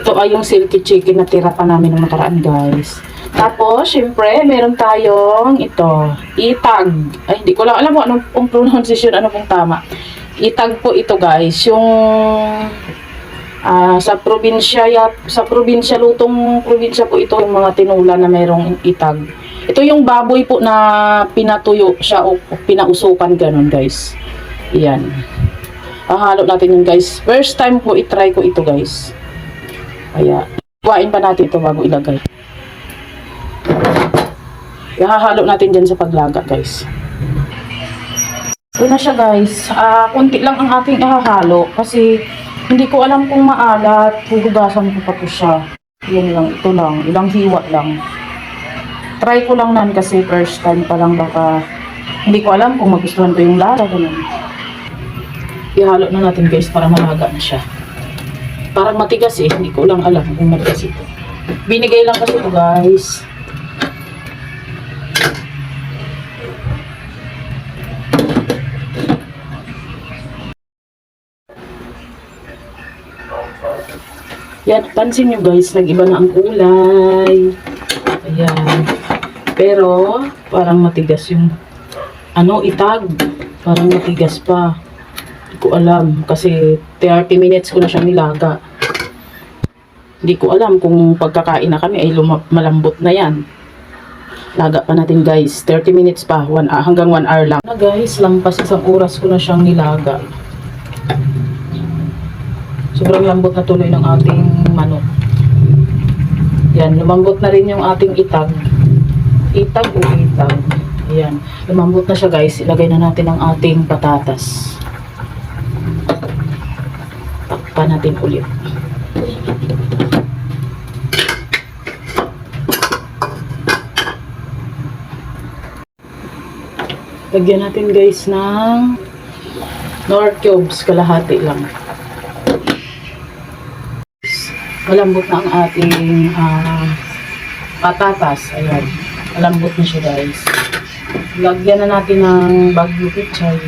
Ito ay yung silky chicken na tira pa namin ng nakaraan, guys. Tapos, syempre, meron tayong ito, itag. Ay, hindi ko lang alam mo anong pronunciation, ano pong tama. Itag po ito, guys. Yung sa probinsya, lutong probinsya po ito, yung mga tinula na merong itag. Ito yung baboy po na pinatuyo siya o pinausukan, ganun, guys. Yan. Hahalo natin yun, guys. First time po itry ko ito, guys. Kaya, kuhain pa natin ito bago ilagay. Ihahalo natin dyan sa paglaga, guys. Ito na siya, guys. Kunti lang ang ating ihahalo kasi hindi ko alam kung maalat. Huhugasan ko pa po siya. Yan lang, ito lang. Ilang hiwa lang. Try ko lang nan kasi first time pa lang, baka hindi ko alam kung magustuhan ko yung lasa. Ganun. Ihalo na natin, guys, para malaga na siya. Parang matigas eh. Hindi ko lang alam kung matigas ito. Binigay lang kasi ito, guys. Yan, pansin nyo, guys, nag-iba na ang kulay. Ayan. Pero, parang matigas yung itag. Parang matigas pa. Hindi ko alam. Kasi 30 minutes ko na siyang nilaga. Hindi ko alam kung pagkakain na kami ay malambot na yan. Laga pa natin, guys. 30 minutes pa. Hanggang 1 hour lang. Na, guys, lampas isang oras ko na siyang nilaga. Sobrang lambot na tuloy ng ating manok. Yan, lumambot na rin yung ating itag. Itag o itag. Yan, lumambot na siya, guys. Ilagay na natin ang ating patatas. Takpan natin ulit. Lagyan natin, guys, ng Knorr cubes, kalahati lang. Malambot na ang ating patatas. Ayan. Malambot na siya, guys. Lagyan na natin ng Bagyo Pechay.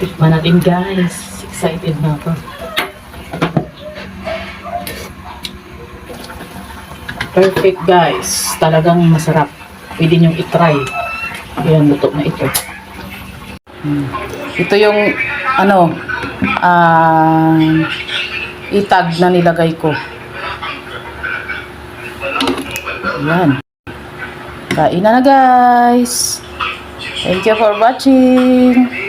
Tikman natin, guys. Excited na ako. Perfect, guys. Talagang masarap. Pwede nyo itry. Ayan, luto na ito. Ito yung itag na nilagay ko. Ayan. Kain na, guys. Thank you for watching.